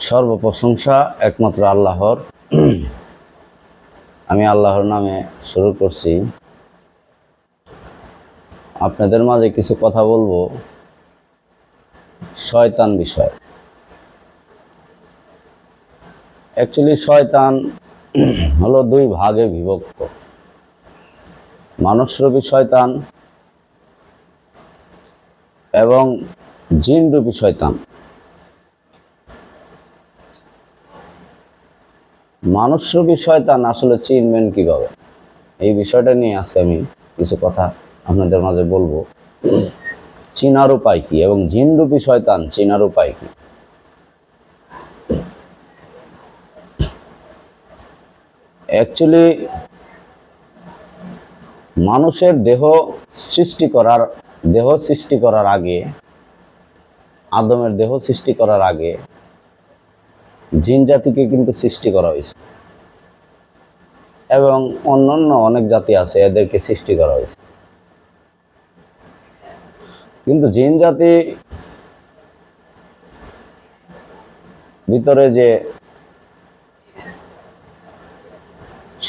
সর্বপ্রশংসা একমাত্র আল্লাহর। আমি আল্লাহর নামে শুরু করছি। আপনাদের মাঝে কিছু কথা বলবো শয়তান বিষয়। অ্যাকচুয়ালি শয়তান হলো দুই ভাগে বিভক্ত, মানুষরূপী শয়তান এবং জিনরূপী শয়তান। মানুষরূপী শয়তান আসলে চিনবেন কিভাবে, এই বিষয়টা নিয়ে আজকে আমি কিছু কথা আপনাদের মাঝে বলবো। চিনার উপায় কি এবং জিনরূপী শয়তান চিনার উপায় কি। অ্যাকচুয়ালি মানুষের দেহ সৃষ্টি করার আগে, আদমের দেহ সৃষ্টি করার আগে জিন জাতিকে কিন্তু সৃষ্টি করা হয়েছে এবং অন্যান্য অনেক জাতি আছে, এদেরকে সৃষ্টি করা হয়েছে। কিন্তু জিন জাতি ভিতরে যে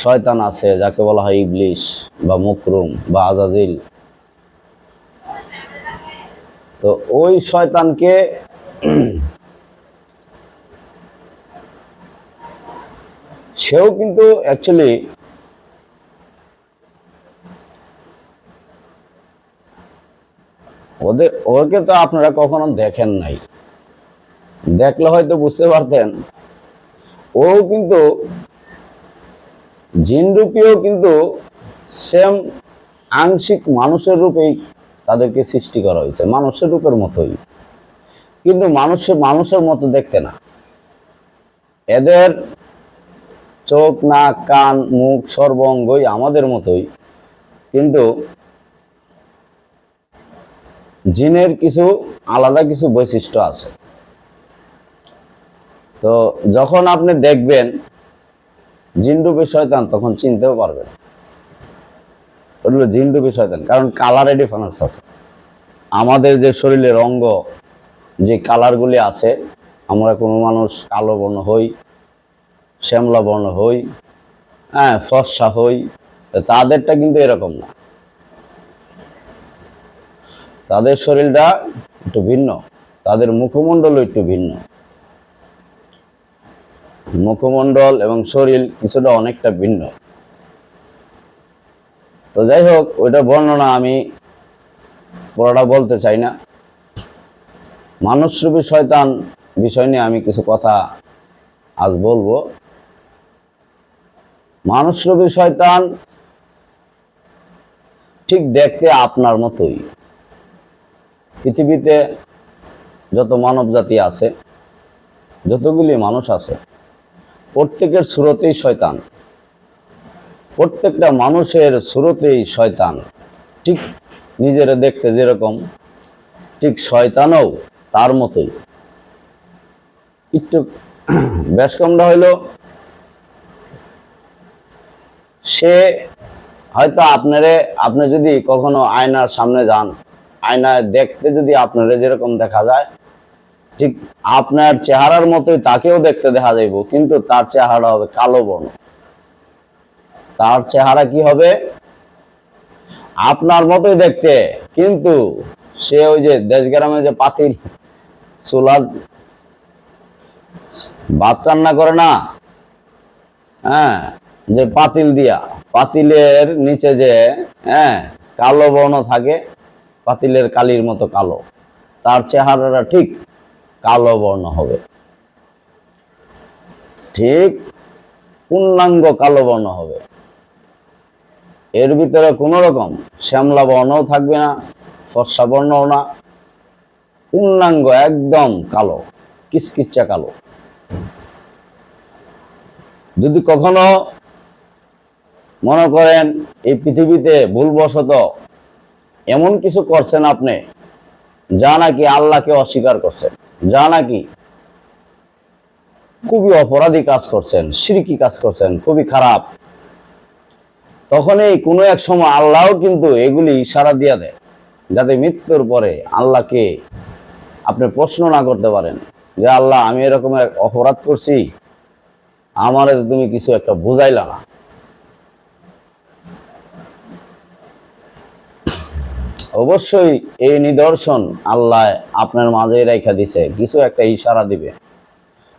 শয়তান আছে, যাকে বলা হয় ইবলিশ বা মুকরুম বা আজাজিল, তো ওই শয়তানকে সেও কিন্তু অ্যাকচুয়ালি ওকে তো আপনারা কখনো দেখেন নাই, দেখলে হয়তো বুঝতে পারতেন। ও কিন্তু জিনরূপীও কিন্তু সেম আংশিক মানুষের রূপেই তাদেরকে সৃষ্টি করা হয়েছে, মানুষের রূপের মতোই, কিন্তু মানুষের মতো দেখতে না। এদের চোখ, নাক, কান, মুখ, সর্বাঙ্গই আমাদের মতোই, কিন্তু জিনের কিছু আলাদা কিছু বৈশিষ্ট্য আছে। তো যখন আপনি দেখবেন জিনরূপী শয়তান, তখন চিনতেও পারবেন ওগুলো জিনরূপী শয়তান, কারণ কালারে ডিফারেন্স আছে। আমাদের যে শরীরের অঙ্গ, যে কালারগুলি আছে, আমরা কোনো মানুষ কালো বর্ণ হই, শ্যামলা বর্ণ হই, ফর্সা হই, তাদেরটা কিন্তু এরকম না। তাদের শরীরটা একটু ভিন্ন, তাদের মুখমণ্ডলও একটু ভিন্ন। মুখমণ্ডল এবং শরীর কিছুটা অনেকটা ভিন্ন। তো যাই হোক, ওইটা বর্ণনা আমি পুরোটা বলতে চাই না। মানুষরূপী শয়তান বিষয় নিয়ে আমি কিছু কথা আজ বলবো। মানুষরূপী শয়তান ঠিক দেখতে আপনার মতোই। পৃথিবীতে যত মানব জাতি আছে, যতগুলি মানুষ আছে, প্রত্যেকের সুরতেই শয়তান, প্রত্যেকটা মানুষের সুরতেই শয়তান। ঠিক নিজেরা দেখতে যেরকম, ঠিক শয়তানও তার মতোই। একটু বেশ কমটা হইল, সে হয়তো আপনি যদি কখনো আয়নার সামনে যান, আয়নায় দেখতে যদি আপনারা যেরকম দেখা যায়, ঠিক আপনার চেহারার মতোই তাকেও দেখতে দেখা যাইব, কিন্তু তার চেহারা হবে কালো বর্ণ। তার চেহারা কি হবে? আপনার মতোই দেখতে, কিন্তু সে ওই যে দেশ গ্রামে যে পাতিল চুলা ভাত রান্না করে না, যে পাতিল দিয়া, পাতিলের নিচে যে কালো বর্ণ থাকে, পাতিলের কালির মতো কালো, তার চেহারাটা ঠিক কালো বর্ণ হবে, ঠিক পূর্ণাঙ্গ কালো বর্ণ হবে। এর ভিতরে কোনো রকম শ্যামলা বর্ণও থাকবে না, ফর্সা বর্ণও না, পূর্ণাঙ্গ একদম কালো, কিচকিচা কালো। যদি কখনো মনে করেন এই পৃথিবীতে ভুলবশত এমন কিছু করছেন আপনি, যা নাকি আল্লাহকে অস্বীকার করছেন, যা নাকি খুবই অপরাধী কাজ করছেন, শিরকি কাজ করছেন, খুবই খারাপ, তখনই কোনো এক সময় আল্লাহও কিন্তু এগুলি ইশারা দিয়ে দেয়, যাতে মৃত্যুর পরে আল্লাহকে আপনি প্রশ্ন না করতে পারেন, যে আল্লাহ আমি এরকম এক অপরাধ করছি, আমারে তো তুমি কিছু একটা বুঝাইলা না। অবশ্যই এই নিদর্শন আল্লাহ আপনার মাঝে রেখা দিছে, কিছু একটা ইশারা দিবে।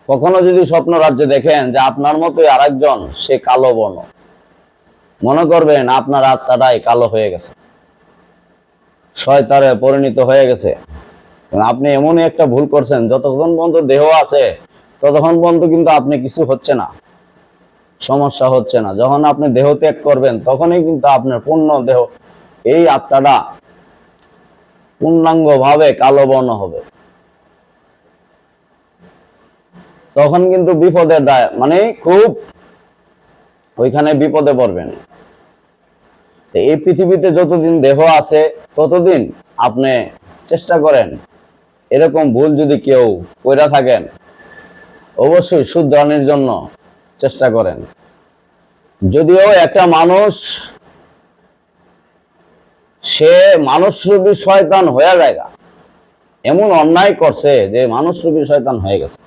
কখনো যদি স্বপ্ন রাজ্যে দেখেন যে আপনার মতোই আরেকজন, সে কালো বর্ণ, মনে করবেন আপনার আত্মাটাই কালো হয়ে গেছে, শয়তানে পরিণত হয়ে গেছে। আপনি এমনই একটা ভুল করছেন, যতক্ষণ পর্যন্ত দেহ আছে ততক্ষণ পর্যন্ত কিন্তু আপনি কিছু হচ্ছে না, সমস্যা হচ্ছে না। যখন আপনি দেহ ত্যাগ করবেন তখনই কিন্তু আপনার পূর্ণ দেহ, এই আত্মাটা পূর্ণাঙ্গ ভাবে কালো বর্ণ হবে। তখন কিন্তু বিপদের দায়, মানে খুব ওইখানে বিপদে পড়বেন। এই পৃথিবীতে যতদিন দেহ আছে ততদিন আপনি চেষ্টা করেন, এরকম ভুল যদি কেউ কইরা থাকেন অবশ্যই শুধরানোর জন্য চেষ্টা করেন। যদিও একটা মানুষ সে মানুষরূপী শয়তান হয়ে যায়, এমন অন্যায় করছে যে মানুষরূপী শয়তান হয়ে গেছে।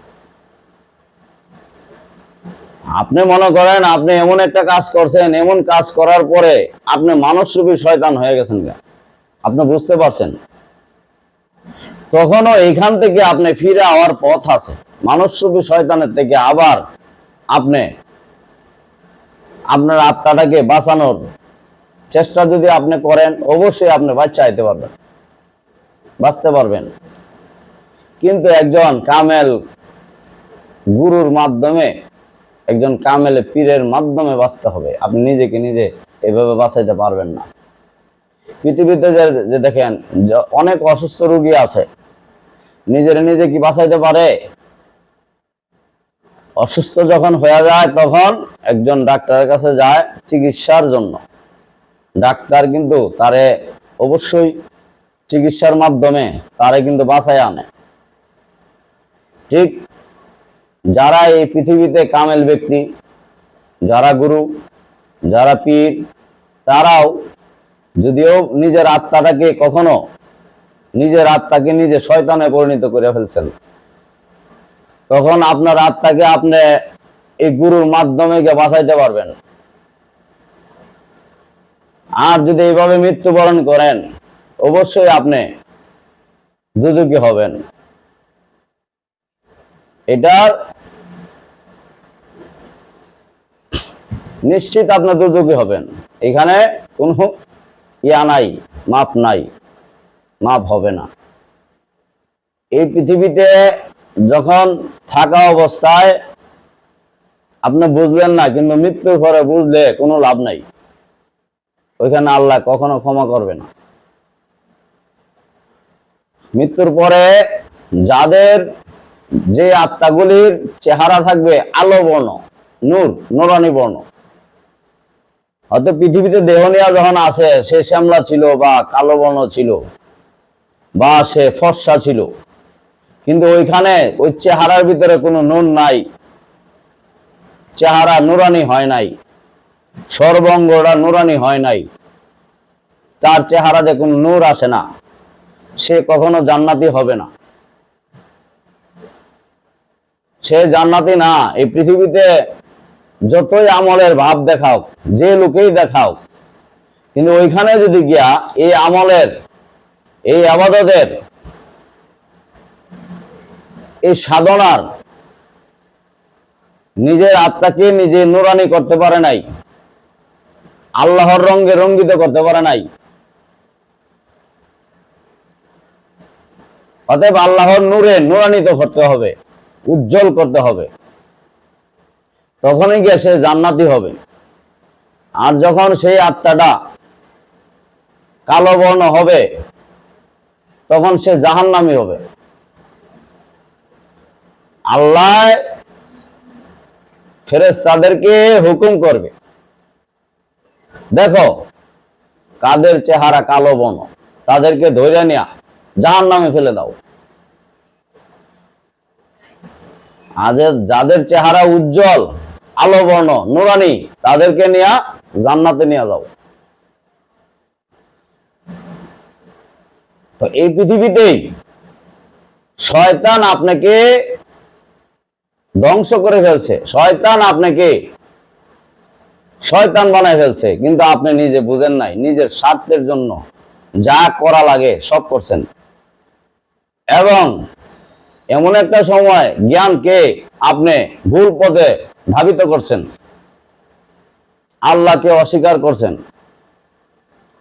আপনি মনে করেন আপনি এমন একটা কাজ করছেন, এমন কাজ করার পরে আপনি মানুষরূপী শয়তান হয়ে গেছেন, আপনি বুঝতে পারছেন? তখনও এইখান থেকে আপনি ফিরে আওয়ার পথ আছে। মানুষরূপী শয়তানের থেকে আবার আপনি আপনার আত্মাটাকে বাঁচানোর চেষ্টা যদি আপনি করেন, অবশ্যই আপনি বাচ্চা আইতে পারবেন, বাঁচতে পারবেন। কিন্তু একজন কামেল গুরুর মাধ্যমে, একজন কামেল পীরের মাধ্যমে বাঁচতে হবে। আপনি নিজেকে নিজে এভাবে বাঁচাইতে পারবেন না। পৃথিবীতে যে দেখেন অনেক অসুস্থ রোগী আছে, নিজের নিজে কি বাঁচাইতে পারে? অসুস্থ যখন হয়ে যায় তখন একজন ডাক্তারের কাছে যায় চিকিৎসার জন্য। ডাক্তার কিন্তু তারে অবশ্যই চিকিৎসার মাধ্যমে তারে কিন্তু বাঁচায় আনে। ঠিক যারা এই পৃথিবীতে কামেল ব্যক্তি, যারা গুরু, যারা পীর, তারাও যদিও নিজের আত্মাটাকে কখনো নিজের আত্মাকে নিজে শয়তানে পরিণত করে ফেলছেন, তখন আপনার আত্মাকে আপনি এই গুরুর মাধ্যমে গিয়ে বাঁচাইতে পারবেন। আর যদি এইভাবে মৃত্যুবরণ করেন অবশ্যই আপনি দুজকি হবেন। এটার নিশ্চিত আপনার দুজকি হবেন। এখানে কোনো ইয়া নাই, মাপ নাই, মাপ হবে না। এই পৃথিবীতে যখন থাকা অবস্থায় আপনি বুঝলেন না, কিন্তু মৃত্যুর পরে বুঝলে কোনো লাভ নাই, ওইখানে আল্লাহ কখনো ক্ষমা করবে না। মৃত্যুর পরে যাদের যে আত্মাগুলির চেহারা থাকবে আলো বর্ণ, নূর, নুরানি বর্ণ, হয়তো পৃথিবীতে দেহ নিয়া যখন আছে সে শ্যামলা ছিল বা কালো বর্ণ ছিল বা সে ফর্সা ছিল, কিন্তু ওইখানে ওই চেহারার ভিতরে কোনো নূর নাই, চেহারা নুরানি হয় নাই, সর্বঙ্গটা নুরানি হয় নাই, তার চেহারাতে কোনো নূর আসে না, সে কখনো জান্নাতি হবে না। সে জান্নাতি না। এই পৃথিবীতে যতই আমলের ভাব দেখাও, যে লোকেই দেখাও, কিন্তু ওইখানে যদি গিয়া এই আমলের, এই আবাদতের, এই সাধনার নিজের আত্মাকে নিজে নুরানি করতে পারে নাই, আল্লাহর রঙে রঙ্গিত করতে পারে নাই, অতএব আল্লাহর নূরে নুরানিত করতে হবে, উজ্জ্বল করতে হবে, তখনই গিয়ে সে জান্নাতি হবে। আর যখন সেই আত্মাটা কালো বর্ণ হবে তখন সে জাহান্নামী হবে। আল্লাহ ফেরেশতাদেরকে হুকুম করবে, দেখো কাদের চেহারা কালো বর্ণ, তাদেরকে ধরে নিয়ে জাহান্নামে ফেলে দাও। আর যাদের চেহারা উজ্জ্বল, আলো বর্ণ, নুরানি, তাদেরকে নিয়ে জান্নাতে নিয়ে যাও। তো এই পৃথিবীতেই শয়তান আপনাকে ধ্বংস করে ফেলছে, শয়তান আপনাকে শয়তান বানায় ফেলছে, কিন্তু আপনি নিজে বুঝেন নাই, নিজের স্বার্থের জন্য যা করা লাগে সব করছেন। এবং এমন একটা সময় জ্ঞানকে আপনি ভুল পথে ধাবিত করছেন, আল্লাহকে অস্বীকার করছেন,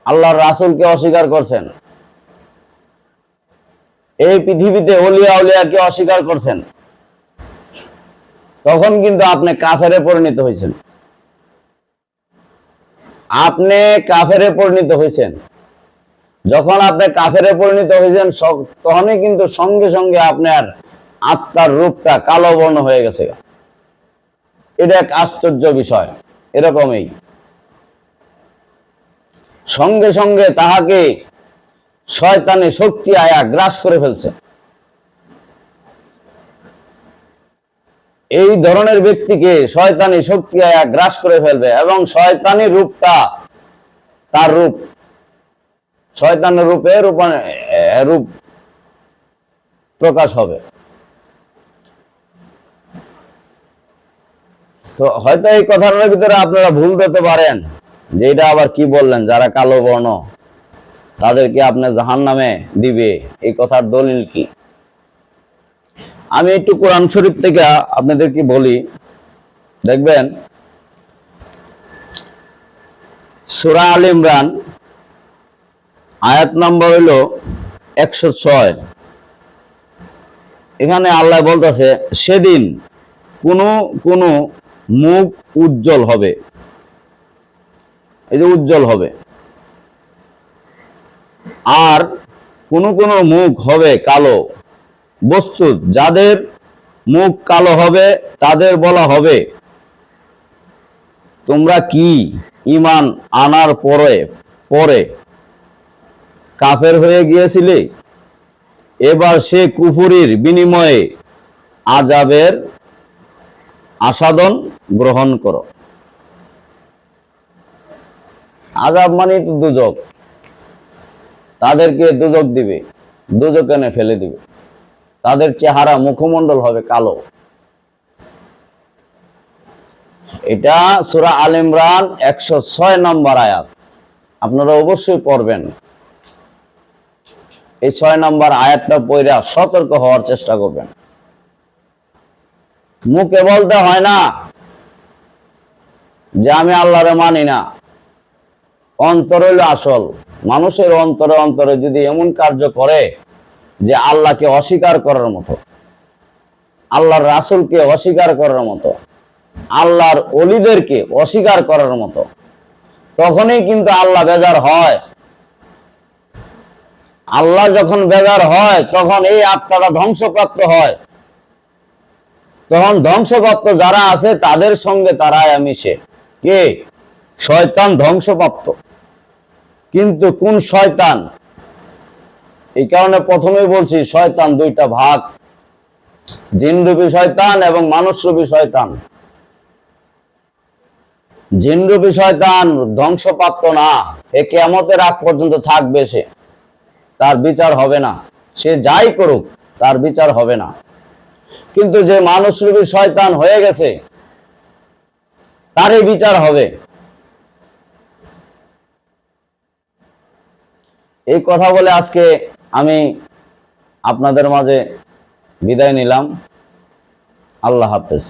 আল্লাহর রাসূলকে অস্বীকার করছেন, এই পৃথিবীতে ওলিয়া উলিয়াকে অস্বীকার করছেন, তখন কিন্তু আপনি কাফেরে পরিণত হয়েছেন। আপনি কাফেরে পরিণত হয়েছেন। যখন আপনি কাফেরে পরিণত হয়েছেন, তখনই কিন্তু সঙ্গে সঙ্গে আপনার আত্মার রূপটা কালো বর্ণ হয়ে গেছে। এটা এক আশ্চর্য বিষয়। এরকমই সঙ্গে সঙ্গে তাহাকে শয়তানি শক্তি আয়া গ্রাস করে ফেলছে। এই ধরনের ব্যক্তিকে শয়তানি শক্তি আয়া গ্রাস করে ফেলবে এবং শয়তানি রূপটা তার রূপ, শয়তানের রূপে রূপ প্রকাশ হবে। তো হয়তো এই কথাটার ভিতরে আপনারা ভুল করতে পারেন যে এটা আবার কি বললেন, যারা কালো বর্ণ তাদেরকে আপনার জাহান্নামে দিবে, এই কথার দলিল কি? আমি একটু কোরআন শরীফ থেকে আপনাদেরকে বলি, দেখবেন সূরা আল ইমরান আয়াত নম্বর হইল 106। এখানে আল্লাহ বলতেছে, সেদিন কোন কোন মুখ উজ্জ্বল হবে, এই যে উজ্জ্বল হবে, আর কোন কোন মুখ হবে কালো। বস্তুত যাদের মুখ কালো হবে তাদের বলা হবে, তোমরা কি ঈমান আনার পরে পরে কাফের হয়ে গিয়েছিলে? এবার সে কুফরির বিনিময়ে আযাবের আস্বাদন গ্রহণ করো। আযাব মানে তো দুজক, তাদেরকে দুজক দিবে, দুজকে এনে ফেলে দিবে, তাদের চেহারা মুখমণ্ডল হবে কালো। এটা সূরা আল ইমরান 106 নম্বর আয়াত, আপনারা অবশ্যই পড়বেন। এই 6 নম্বর আয়াতটা পড়া সতর্ক হওয়ার চেষ্টা করবেন। মুখে বলতে হয় না যে আমি আল্লাহরে মানি না, অন্তর হইল আসল। মানুষের অন্তরে অন্তরে যদি এমন কার্য করে যে আল্লাহকে অস্বীকার করার মতো, আল্লাহর রাসূলকে অস্বীকার করার মতো, আল্লাহর ওলিদেরকে অস্বীকার করার মতো, তখনই কিন্তু আল্লাহ বেজার হয়। আল্লাহ যখন বেজার হয় তখন এই আত্মাটা ধ্বংসপ্রাপ্ত হয়। তখন ধ্বংসপ্রাপ্ত যারা আছে তাদের সঙ্গে তারা মিশে। কে? শয়তান ধ্বংসপ্রাপ্ত। কিন্তু কোন শয়তান? এই কারণে প্রথমেই বলছি শয়তান দুইটা ভাগ, জিনরূপী শয়তান এবং মানুষরূপী শয়তান। জিনরূপী শয়তান ধ্বংসপ্রাপ্ত না, এ কিয়ামতের আগ পর্যন্ত থাকবে, সে, তার বিচার হবে না। সে যাই করুক তার বিচার হবে না। কিন্তু যে মানুষরূপী শয়তান হয়ে গেছে তারই বিচার হবে। এই কথা বলে আজকে আমি আপনাদের মাঝে বিদায় নিলাম। আল্লাহ হাফেজ।